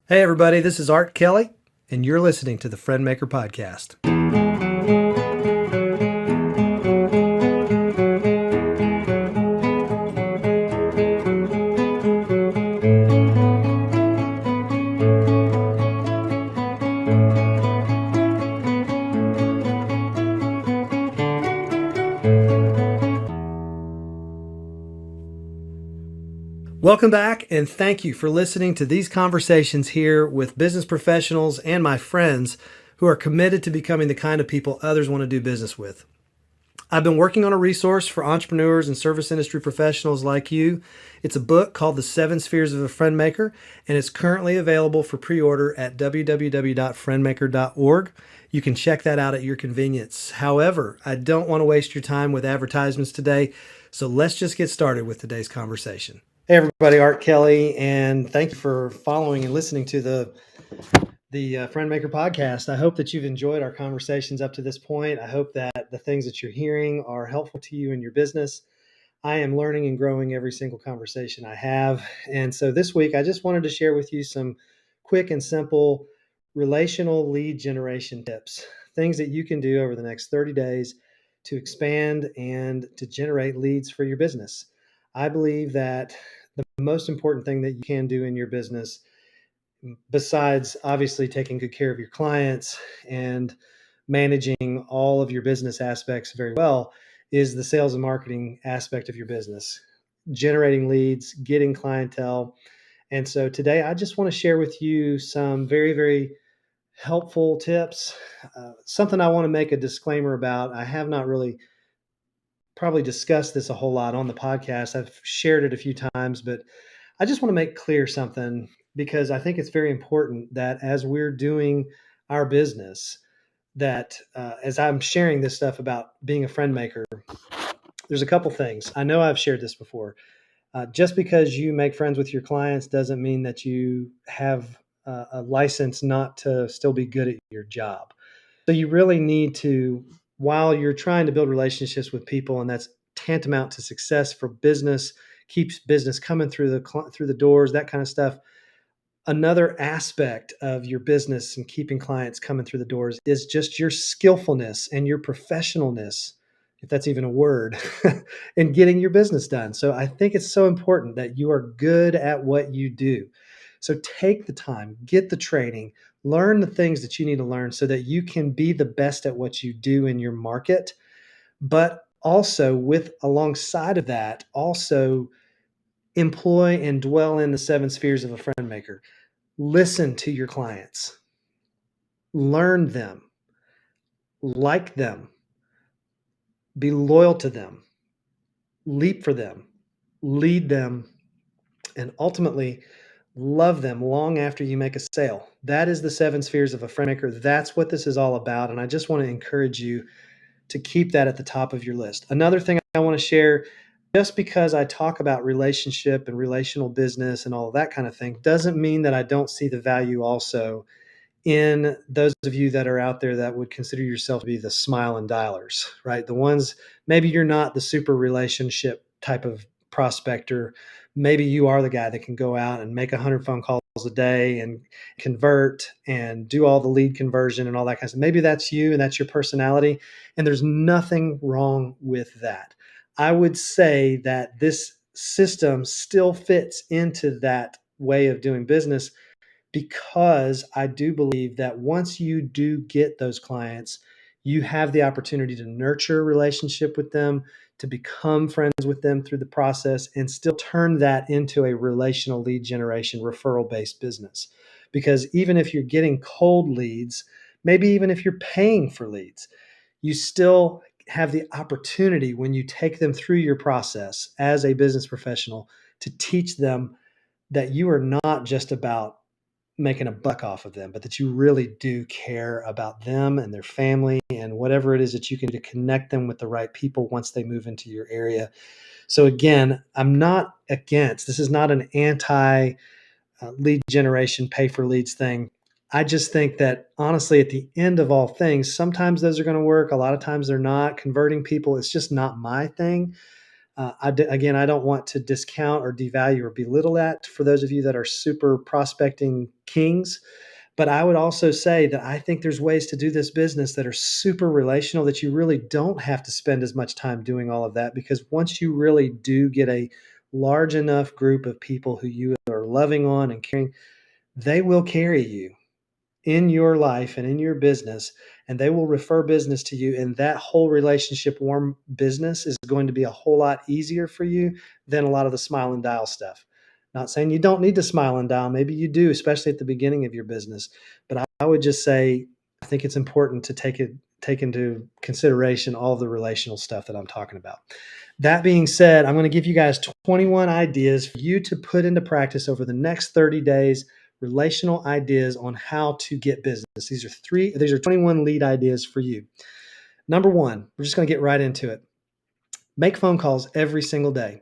Hey, everybody, this is Art Kelly, and you're listening to the Friend Maker Podcast. Welcome back, and thank you for listening to these conversations here with business professionals and my friends who are committed to becoming the kind of people others want to do business with. I've been working on a resource for entrepreneurs and service industry professionals like you. It's a book called The 7 Spheres of a Friend Maker, and it's currently available for pre-order at www.friendmaker.org. You can check that out at your convenience. However, I don't want to waste your time with advertisements today, so let's just get started with today's conversation. Hey everybody, Art Kelly, and thank you for following and listening to the Friend Maker Podcast. I hope that you've enjoyed our conversations up to this point. I hope that the things that you're hearing are helpful to you in your business. I am learning and growing every single conversation I have. And so this week, I just wanted to share with you some quick and simple relational lead generation tips, things that you can do over the next 30 days to expand and to generate leads for your business. I believe that the most important thing that you can do in your business, besides obviously taking good care of your clients and managing all of your business aspects very well, is the sales and marketing aspect of your business, generating leads, getting clientele. And so today I just want to share with you some very, very helpful tips. Something I want to make a disclaimer about. I have not really probably discussed this a whole lot on the podcast. I've shared it a few times, but I just want to make clear something because I think it's very important that as we're doing our business, that as I'm sharing this stuff about being a friend maker, there's a couple things. I know I've shared this before. Just because you make friends with your clients doesn't mean that you have a license not to still be good at your job. So you really need to, while you're trying to build relationships with people, and that's tantamount to success for business, keeps business coming through the doors, that kind of stuff. Another aspect of your business and keeping clients coming through the doors is just your skillfulness and your professionalness, if that's even a word, in getting your business done. So I think it's so important that you are good at what you do. So take the time, get the training, learn the things that you need to learn so that you can be the best at what you do in your market. But also, with alongside of that, also employ and dwell in the 7 spheres of a friend maker. Listen to your clients, learn them, like them, be loyal to them, leap for them, lead them, and ultimately love them long after you make a sale. That is the 7 spheres of a friend maker. That's what this is all about. And I just want to encourage you to keep that at the top of your list. Another thing I want to share, just because I talk about relationship and relational business and all of that kind of thing, doesn't mean that I don't see the value also in those of you that are out there that would consider yourself to be the smile and dialers, right? The ones, maybe you're not the super relationship type of prospector. Maybe you are the guy that can go out and make 100 phone calls a day and convert and do all the lead conversion and all that kind of stuff. Maybe that's you and that's your personality. And there's nothing wrong with that. I would say that this system still fits into that way of doing business, because I do believe that once you do get those clients, you have the opportunity to nurture a relationship with them, to become friends with them through the process, and still turn that into a relational lead generation, referral based business. Because even if you're getting cold leads, maybe even if you're paying for leads, you still have the opportunity when you take them through your process as a business professional to teach them that you are not just about making a buck off of them, but that you really do care about them and their family and whatever it is that you can do to connect them with the right people once they move into your area. So again, I'm not against, this is not an anti lead generation, pay for leads thing. I just think that honestly, at the end of all things, sometimes those are going to work. A lot of times they're not. Converting people, it's just not my thing. Again, I don't want to discount or devalue or belittle that for those of you that are super prospecting kings. But I would also say that I think there's ways to do this business that are super relational that you really don't have to spend as much time doing all of that, because once you really do get a large enough group of people who you are loving on and caring, they will carry you in your life and in your business, and they will refer business to you. And that whole relationship warm business is going to be a whole lot easier for you than a lot of the smile and dial stuff. Not saying you don't need to smile and dial. Maybe you do, especially at the beginning of your business. But I would just say, I think it's important to take into consideration all of the relational stuff that I'm talking about. That being said, I'm going to give you guys 21 ideas for you to put into practice over the next 30 days, relational ideas on how to get business. These are 21 lead ideas for you. Number one, we're just going to get right into it. Make phone calls every single day.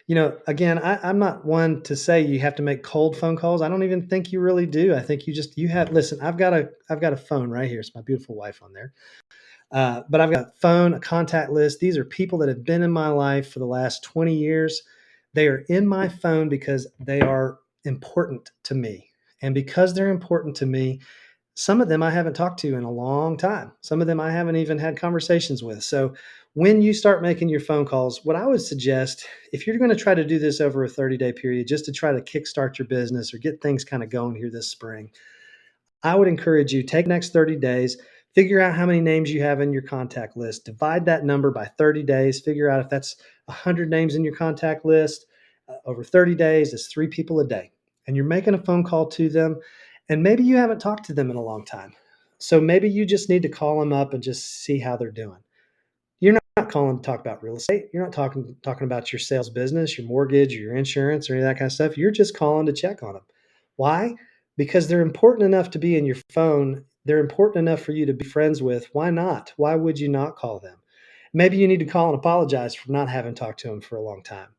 Again, I'm not one to say you have to make cold phone calls. I don't even think you really do. I think listen, I've got a phone right here. It's my beautiful wife on there. But I've got a phone, a contact list. These are people that have been in my life for the last 20 years. They are in my phone because they are important to me. And because they're important to me, some of them I haven't talked to in a long time. Some of them I haven't even had conversations with. So when you start making your phone calls, what I would suggest, if you're going to try to do this over a 30-day period, just to try to kickstart your business or get things kind of going here this spring, I would encourage you, take the next 30 days, figure out how many names you have in your contact list, divide that number by 30 days, figure out if that's 100 names in your contact list. Over 30 days, it's 3 people a day. And you're making a phone call to them, and maybe you haven't talked to them in a long time. So maybe you just need to call them up and just see how they're doing. You're not calling to talk about real estate. You're not talking about your sales business, your mortgage, or your insurance, or any of that kind of stuff. You're just calling to check on them. Why? Because they're important enough to be in your phone. They're important enough for you to be friends with. Why not? Why would you not call them? Maybe you need to call and apologize for not having talked to them for a long time.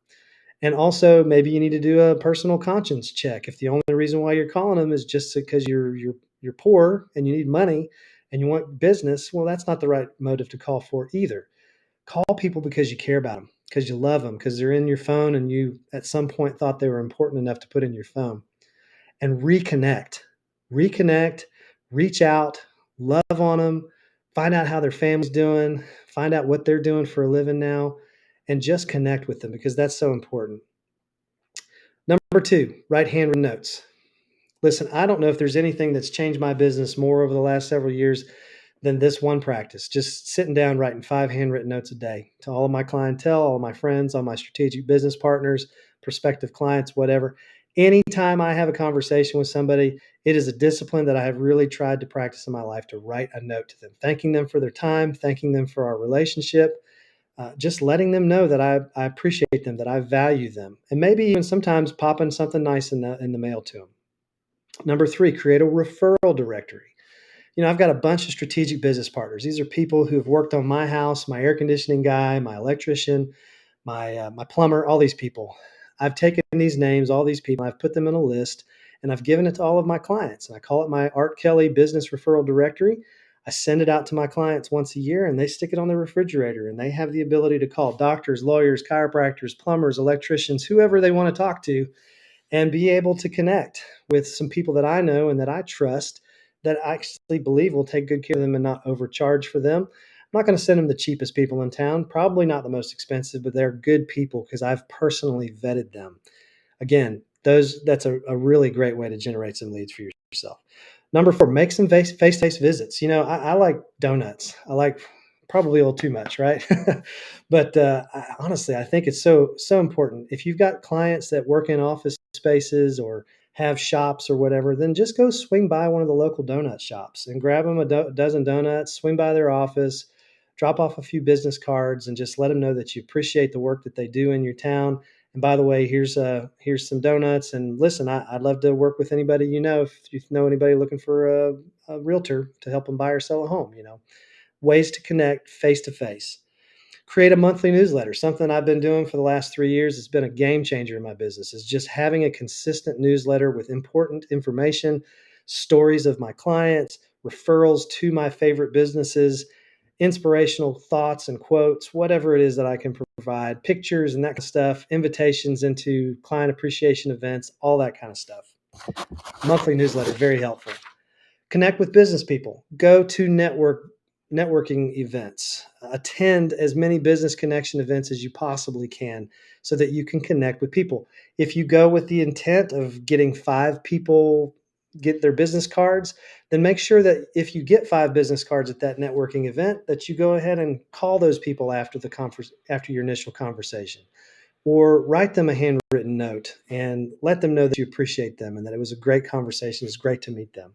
And also, maybe you need to do a personal conscience check. If the only reason why you're calling them is just because you're poor and you need money and you want business, well, that's not the right motive to call for either. Call people because you care about them, because you love them, because they're in your phone and you at some point thought they were important enough to put in your phone. And reconnect, reach out, love on them, find out how their family's doing, find out what they're doing for a living now, and just connect with them, because that's so important. Number two, write handwritten notes. Listen, I don't know if there's anything that's changed my business more over the last several years than this one practice. Just sitting down, writing 5 handwritten notes a day to all of my clientele, all of my friends, all my strategic business partners, prospective clients, whatever. Anytime I have a conversation with somebody, it is a discipline that I have really tried to practice in my life, to write a note to them, thanking them for their time, thanking them for our relationship, just letting them know that I appreciate them, that I value them, and maybe even sometimes popping something nice in the mail to them. Number three, create a referral directory. I've got a bunch of strategic business partners. These are people who have worked on my house, my air conditioning guy, my electrician, my plumber, all these people. I've taken these names, all these people, I've put them in a list, and I've given it to all of my clients. And I call it my Art Kelly Business Referral Directory. I send it out to my clients once a year, and they stick it on the refrigerator, and they have the ability to call doctors, lawyers, chiropractors, plumbers, electricians, whoever they want to talk to, and be able to connect with some people that I know and that I trust, that I actually believe will take good care of them and not overcharge for them. I'm not going to send them the cheapest people in town, probably not the most expensive, but they're good people because I've personally vetted them. Again, that's a really great way to generate some leads for yourself. Number four, make some face-to-face visits. I like donuts. I like probably a little too much, right? But honestly, I think it's so important. If you've got clients that work in office spaces or have shops or whatever, then just go swing by one of the local donut shops and grab them a dozen donuts, swing by their office, drop off a few business cards, and just let them know that you appreciate the work that they do in your town. And by the way, here's some donuts. And listen, I'd love to work with anybody, if you know anybody looking for a realtor to help them buy or sell a home. Ways to connect face to face. Create a monthly newsletter. Something I've been doing for the last 3 years. It's been a game changer in my business, is just having a consistent newsletter with important information, stories of my clients, referrals to my favorite businesses, inspirational thoughts and quotes, whatever it is that I can provide pictures and that kind of stuff, invitations into client appreciation events, all that kind of stuff. Monthly newsletter, very helpful. Connect with business people. Go to networking events. Attend as many business connection events as you possibly can so that you can connect with people. If you go with the intent of getting 5 people get their business cards, then make sure that if you get 5 business cards at that networking event, that you go ahead and call those people after the conference, after your initial conversation, or write them a handwritten note and let them know that you appreciate them and that it was a great conversation. It's great to meet them.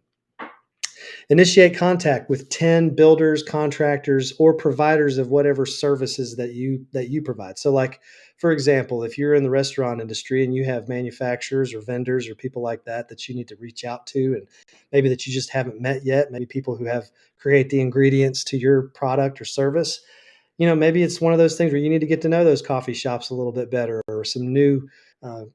Initiate contact with 10 builders, contractors, or providers of whatever services that you provide. So like, for example, if you're in the restaurant industry and you have manufacturers or vendors or people like that you need to reach out to, and maybe that you just haven't met yet, maybe people who have create the ingredients to your product or service, maybe it's one of those things where you need to get to know those coffee shops a little bit better, or some new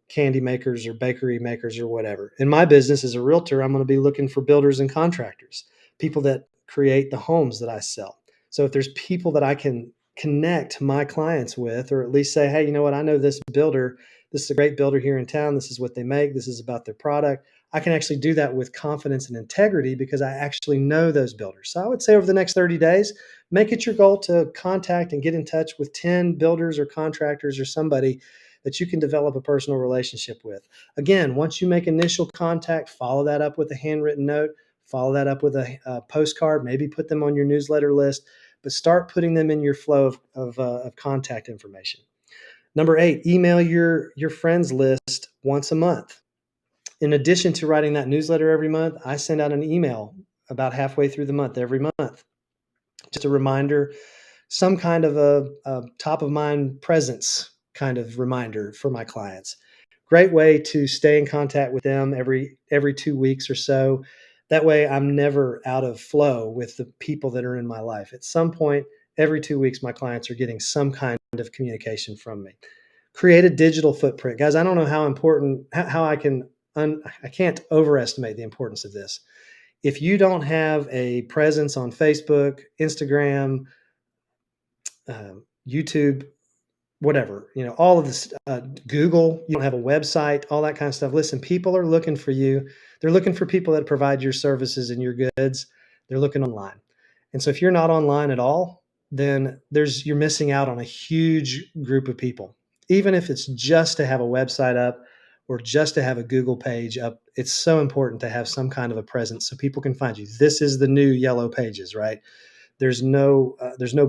candy makers or bakery makers or whatever. In my business as a realtor, I'm going to be looking for builders and contractors, people that create the homes that I sell. So if there's people that I can connect my clients with, or at least say, hey, you know what, I know this builder. This is a great builder here in town. This is what they make. This is about their product. I can actually do that with confidence and integrity because I actually know those builders. So I would say over the next 30 days, make it your goal to contact and get in touch with 10 builders or contractors or somebody that you can develop a personal relationship with. Again, once you make initial contact, follow that up with a handwritten note, follow that up with a postcard, maybe put them on your newsletter list, but start putting them in your flow of contact information. Number 8, email your friends list once a month. In addition to writing that newsletter every month, I send out an email about halfway through the month, every month. Just a reminder, some kind of a top of mind presence kind of reminder for my clients. Great way to stay in contact with them every 2 weeks or so. That way I'm never out of flow with the people that are in my life. At some point, every 2 weeks, my clients are getting some kind of communication from me. Create a digital footprint. Guys, I don't know how important, how I can't overestimate the importance of this. If you don't have a presence on Facebook, Instagram, YouTube, whatever, all of this, Google, you don't have a website, all that kind of stuff. Listen, people are looking for you. They're looking for people that provide your services and your goods. They're looking online. And so if you're not online at all, then you're missing out on a huge group of people. Even if it's just to have a website up or just to have a Google page up, it's so important to have some kind of a presence so people can find you. This is the new Yellow Pages, right? There's no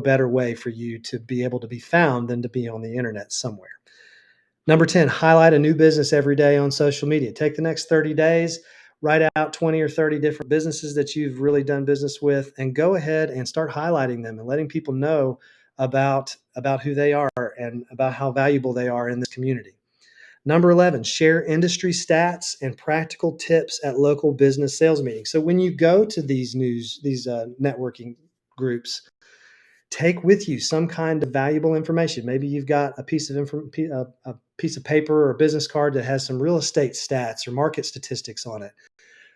better way for you to be able to be found than to be on the internet somewhere. Number 10, highlight a new business every day on social media. Take the next 30 days, write out 20 or 30 different businesses that you've really done business with, and go ahead and start highlighting them and letting people know about who they are and about how valuable they are in this community. Number 11, share industry stats and practical tips at local business sales meetings. So when you go to these networking groups, take with you some kind of valuable information. Maybe you've got a piece of paper or a business card that has some real estate stats or market statistics on it.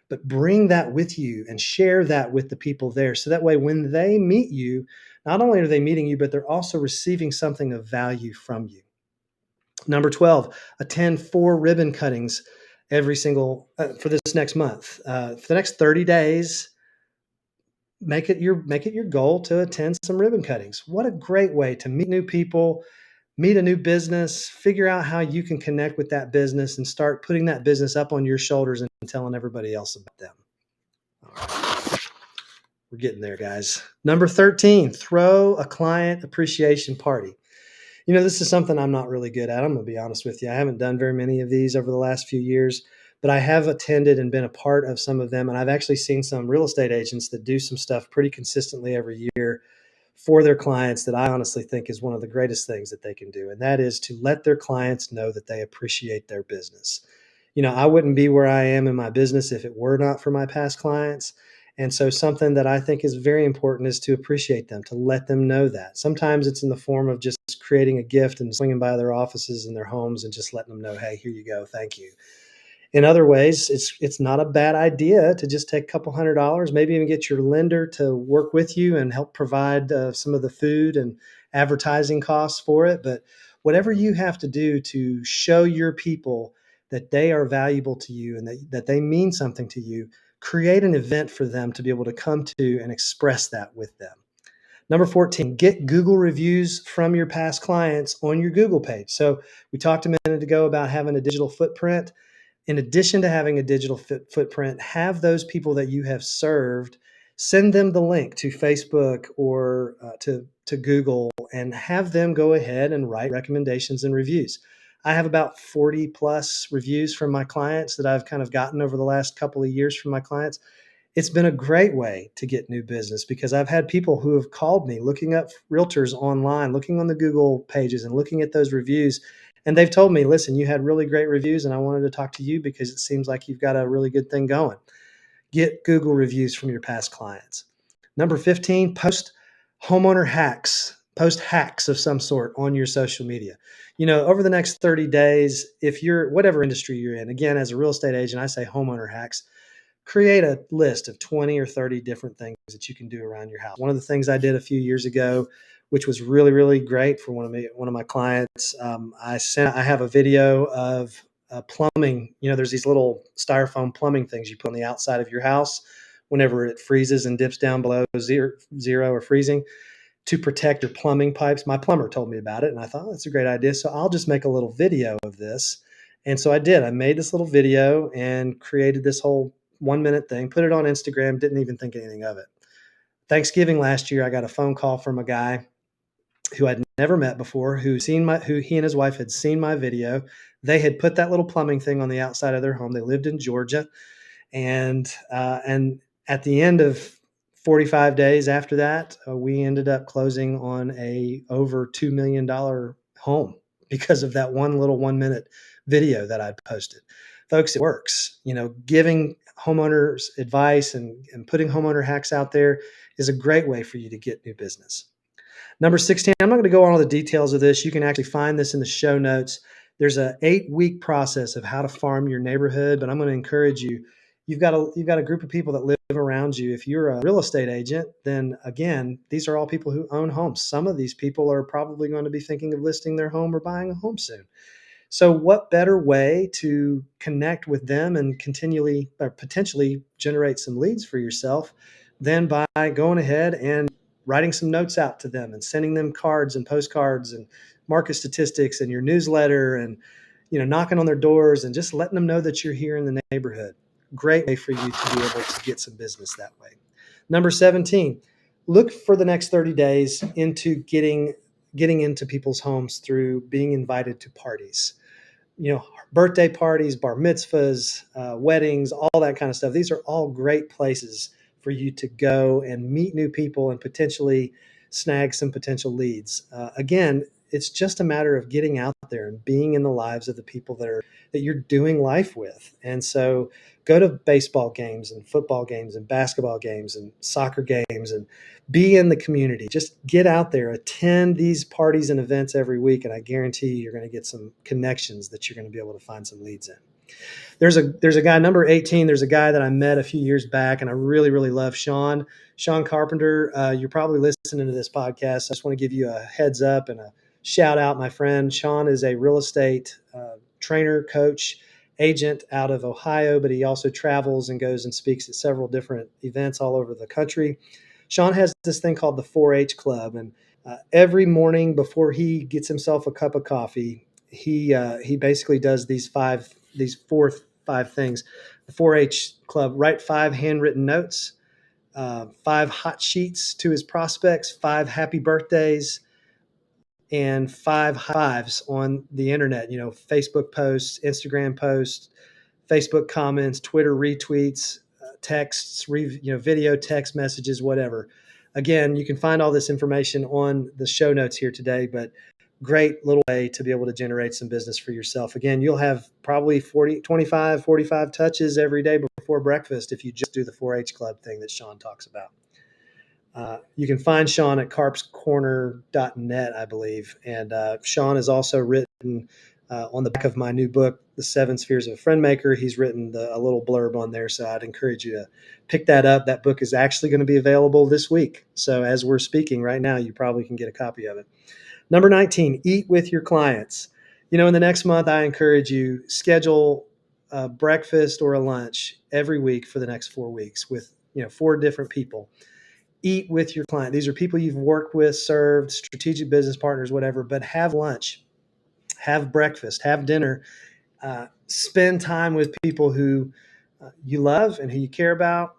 But bring that with you and share that with the people there. So that way, when they meet you, not only are they meeting you, but they're also receiving something of value from you. Number 12, attend 4 ribbon cuttings every single for this next month. For the next 30 days, make it your goal to attend some ribbon cuttings. What a great way to meet new people, meet a new business, figure out how you can connect with that business and start putting that business up on your shoulders and telling everybody else about them. All right. We're getting there, guys. Number 13, throw a client appreciation party. This is something I'm not really good at. I'm going to be honest with you. I haven't done very many of these over the last few years, but I have attended and been a part of some of them. And I've actually seen some real estate agents that do some stuff pretty consistently every year for their clients that I honestly think is one of the greatest things that they can do. And that is to let their clients know that they appreciate their business. I wouldn't be where I am in my business if it were not for my past clients. And so something that I think is very important is to appreciate them, to let them know that. Sometimes it's in the form of just creating a gift and swinging by their offices and their homes and just letting them know, hey, here you go, thank you. In other ways, it's not a bad idea to just take a couple $100, maybe even get your lender to work with you and help provide some of the food and advertising costs for it, but whatever you have to do to show your people that they are valuable to you and that they mean something to you, create an event for them to be able to come to and express that with them. Number 14, get Google reviews from your past clients on your Google page. So we talked a minute ago about having a digital footprint. In addition to having a digital footprint, have those people that you have served, send them the link to Facebook or to Google, and have them go ahead and write recommendations and reviews. I have about 40 plus reviews from my clients that I've kind of gotten over the last couple of years from my clients. It's been a great way to get new business because I've had people who have called me looking up realtors online, looking on the Google pages and looking at those reviews. And they've told me, listen, you had really great reviews and I wanted to talk to you because it seems like you've got a really good thing going. Get Google reviews from your past clients. Number 15, post homeowner hacks, post hacks of some sort on your social media. Over the next 30 days, if you're whatever industry you're in, again, as a real estate agent, I say homeowner hacks. Create a list of 20 or 30 different things that you can do around your house. One of the things I did a few years ago, which was really, really great for one of my clients, I have a video of plumbing. There's these little styrofoam plumbing things you put on the outside of your house whenever it freezes and dips down below zero or freezing to protect your plumbing pipes. My plumber told me about it, and I thought, that's a great idea. So I'll just make a little video of this. And so I did. I made this little video and created this whole 1 minute thing, put it on Instagram, didn't even think anything of it. Thanksgiving last year, I got a phone call from a guy who I'd never met before, who he and his wife had seen my video. They had put that little plumbing thing on the outside of their home. They lived in Georgia, and at the end of 45 days after that, we ended up closing on a over $2 million home because of that one little 1 minute video that I posted. Folks, it works. Giving homeowners advice and putting homeowner hacks out there is a great way for you to get new business. Number 16, I'm not going to go on all the details of this. You can actually find this in the show notes. There's an 8-week process of how to farm your neighborhood, but I'm going to encourage you. You've got a group of people that live around you. If you're a real estate agent, then again, these are all people who own homes. Some of these people are probably going to be thinking of listing their home or buying a home soon. So what better way to connect with them and continually or potentially generate some leads for yourself than by going ahead and writing some notes out to them and sending them cards and postcards and market statistics and your newsletter and knocking on their doors and just letting them know that you're here in the neighborhood. Great way for you to be able to get some business that way. Number 17, look for the next 30 days into getting into people's homes through being invited to parties. Birthday parties, bar mitzvahs, weddings, all that kind of stuff. These are all great places for you to go and meet new people and potentially snag some potential leads. Again, it's just a matter of getting out there and being in the lives of the people that you're doing life with. And so go to baseball games and football games and basketball games and soccer games and be in the community. Just get out there, attend these parties and events every week, and I guarantee you're going to get some connections that you're going to be able to find some leads in. There's a guy, number 18. There's a guy that I met a few years back, and I really, really love Sean Carpenter. You're probably listening to this podcast. I just want to give you a heads up and a shout out, my friend. Sean is a real estate trainer, coach, agent out of Ohio, but he also travels and goes and speaks at several different events all over the country. Sean has this thing called the 4-H Club, and every morning before he gets himself a cup of coffee, he basically does these 5 things. The 4-H Club: write 5 handwritten notes, 5 hot sheets to his prospects, 5 happy birthdays, and 5 hives on the internet. Facebook posts, Instagram posts, Facebook comments, Twitter retweets, texts, video, text messages, whatever. Again, you can find all this information on the show notes here today, but great little way to be able to generate some business for yourself. Again, you'll have probably 45 touches every day before breakfast if you just do the 4-H Club thing that Sean talks about. You can find Sean at carpscorner.net, I believe. And Sean has also written On the back of my new book, The Seven Spheres of a Friend Maker, he's written a little blurb on there. So I'd encourage you to pick that up. That book is actually going to be available this week. So as we're speaking right now, you probably can get a copy of it. Number 19, eat with your clients. In the next month, I encourage you, schedule a breakfast or a lunch every week for the next 4 weeks with, 4 different people. Eat with your client. These are people you've worked with, served, strategic business partners, whatever, but have lunch, have breakfast, have dinner, spend time with people who you love and who you care about,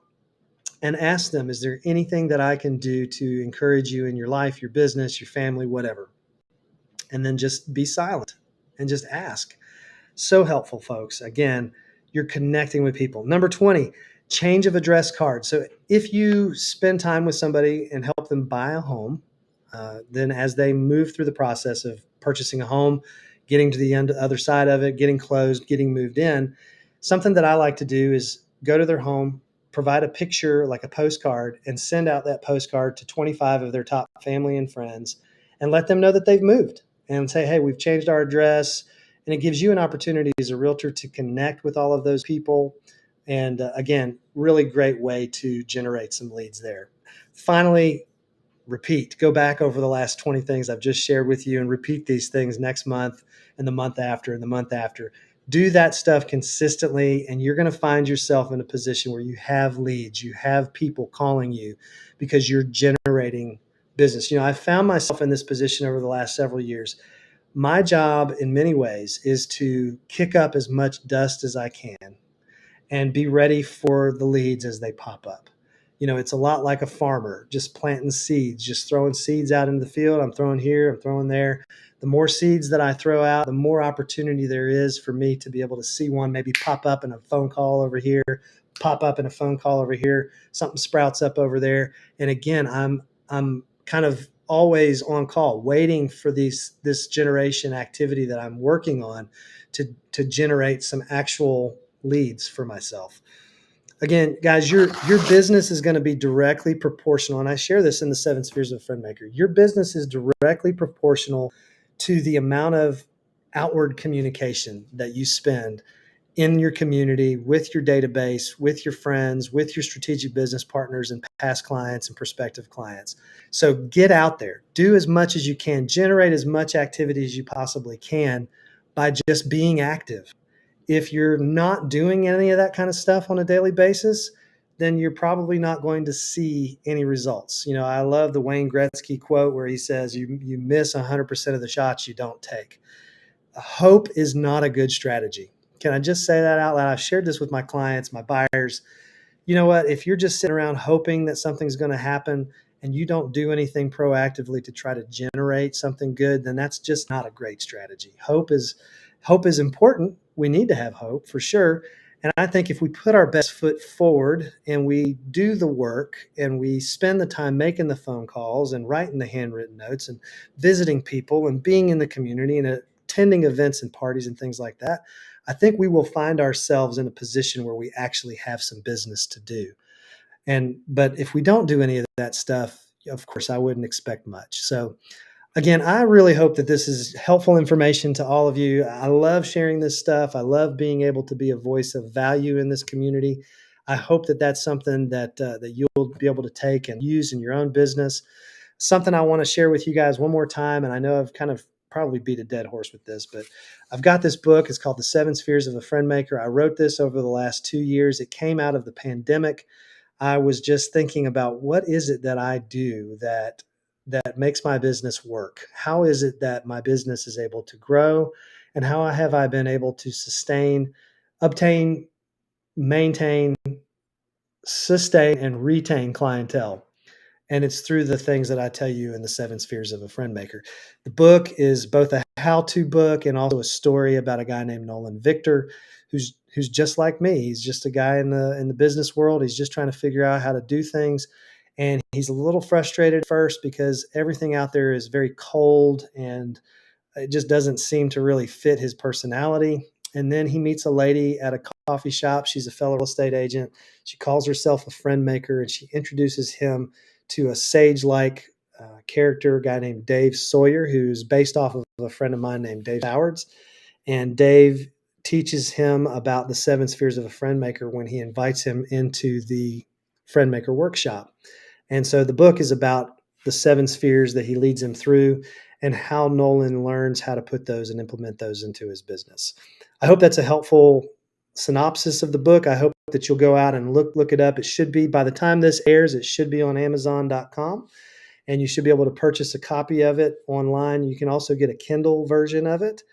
and ask them, is there anything that I can do to encourage you in your life, your business, your family, whatever? And then just be silent and just ask. So helpful, folks. Again, you're connecting with people. Number 20, change of address card. So if you spend time with somebody and help them buy a home, then as they move through the process of purchasing a home, getting to the other side of it, getting closed, getting moved in, something that I like to do is go to their home, provide a picture like a postcard, and send out that postcard to 25 of their top family and friends and let them know that they've moved and say, hey, we've changed our address. And it gives you an opportunity as a realtor to connect with all of those people. And again, really great way to generate some leads there. Finally, repeat. Go back over the last 20 things I've just shared with you and repeat these things next month and the month after and the month after. Do that stuff consistently, and you're going to find yourself in a position where you have leads, you have people calling you because you're generating business. I found myself in this position over the last several years. My job in many ways is to kick up as much dust as I can and be ready for the leads as they pop up. It's a lot like a farmer, just planting seeds, just throwing seeds out into the field. I'm throwing here, I'm throwing there. The more seeds that I throw out, the more opportunity there is for me to be able to see one maybe pop up in a phone call over here, pop up in a phone call over here, something sprouts up over there. And again, I'm kind of always on call, waiting for this generation activity that I'm working on to generate some actual leads for myself. Again, guys, your business is going to be directly proportional, and I share this in the 7 Spheres of a Friend Maker. Your business is directly proportional to the amount of outward communication that you spend in your community, with your database, with your friends, with your strategic business partners and past clients and prospective clients. So get out there, do as much as you can, generate as much activity as you possibly can by just being active. If you're not doing any of that kind of stuff on a daily basis, then you're probably not going to see any results. I love the Wayne Gretzky quote where he says, you miss 100% of the shots you don't take. Hope is not a good strategy. Can I just say that out loud? I've shared this with my clients, my buyers. You know what? If you're just sitting around hoping that something's going to happen and you don't do anything proactively to try to generate something good, then that's just not a great strategy. Hope is important. We need to have hope for sure. And I think if we put our best foot forward and we do the work and we spend the time making the phone calls and writing the handwritten notes and visiting people and being in the community and attending events and parties and things like that, I think we will find ourselves in a position where we actually have some business to do. But if we don't do any of that stuff, of course, I wouldn't expect much. So again, I really hope that this is helpful information to all of you. I love sharing this stuff. I love being able to be a voice of value in this community. I hope that that's something that you'll be able to take and use in your own business. Something I want to share with you guys one more time, and I know I've kind of probably beat a dead horse with this, but I've got this book. It's called The 7 Spheres of a Friend Maker. I wrote this over the last 2 years. It came out of the pandemic. I was just thinking about what is it that I do that makes my business work? How is it that my business is able to grow? And how have I been able to sustain, obtain, maintain, sustain, and retain clientele? And it's through the things that I tell you in the 7 Spheres of a Friend Maker. The book is both a how-to book and also a story about a guy named Nolan Victor, who's just like me. He's just a guy in the business world. He's just trying to figure out how to do things. And he's a little frustrated first because everything out there is very cold and it just doesn't seem to really fit his personality. And then he meets a lady at a coffee shop. She's a fellow real estate agent. She calls herself a friend maker, and she introduces him to a sage-like character, a guy named Dave Sawyer, who's based off of a friend of mine named Dave Howards. And Dave teaches him about the 7 spheres of a friend maker when he invites him into the friend maker workshop. And so the book is about the 7 spheres that he leads him through and how Nolan learns how to put those and implement those into his business. I hope that's a helpful synopsis of the book. I hope that you'll go out and look it up. It should be, by the time this airs, it should be on Amazon.com, and you should be able to purchase a copy of it online. You can also get a Kindle version of it.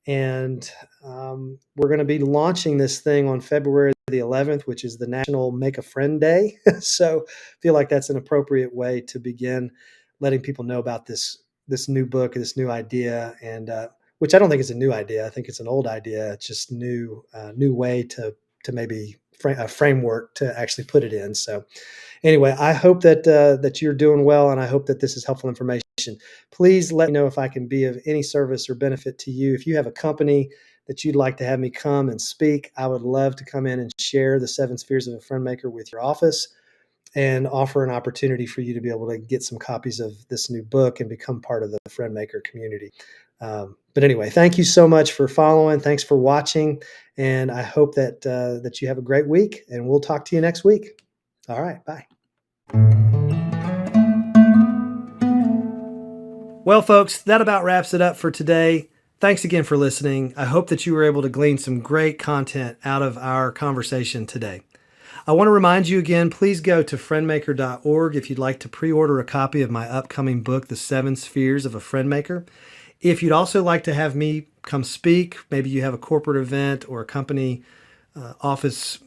And we're going to be launching this thing on February the 11th, which is the National Make a Friend Day. So I feel like that's an appropriate way to begin letting people know about this new book, this new idea, and which I don't think is a new idea. I think it's an old idea. It's just new way to maybe a framework to actually put it in. So anyway, I hope that you're doing well, and I hope that this is helpful information. Please let me know if I can be of any service or benefit to you. If you have a company that you'd like to have me come and speak, I would love to come in and share the 7 spheres of a friend maker with your office and offer an opportunity for you to be able to get some copies of this new book and become part of the friend maker community. But anyway, thank you so much for following. Thanks for watching. And I hope that you have a great week, and we'll talk to you next week. All right. Bye. Well, folks, that about wraps it up for today. Thanks again for listening. I hope that you were able to glean some great content out of our conversation today. I want to remind you again, please go to friendmaker.org if you'd like to pre-order a copy of my upcoming book, The 7 Spheres of a Friend Maker. If you'd also like to have me come speak, maybe you have a corporate event or a company office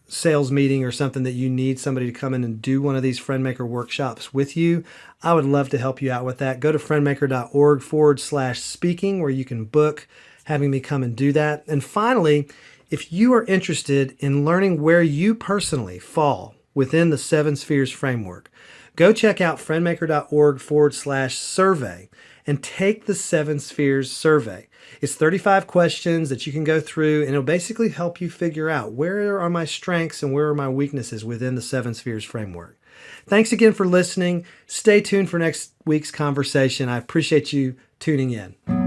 sales meeting or something that you need somebody to come in and do one of these friend maker workshops with you, I would love to help you out with that. Go to friendmaker.org/speaking where you can book having me come and do that. And finally, if you are interested in learning where you personally fall within the 7 spheres framework, go check out friendmaker.org/survey and take the 7 spheres survey. It's 35 questions that you can go through, and it'll basically help you figure out where are my strengths and where are my weaknesses within the 7 spheres framework. Thanks again for listening. Stay tuned for next week's conversation. I appreciate you tuning in.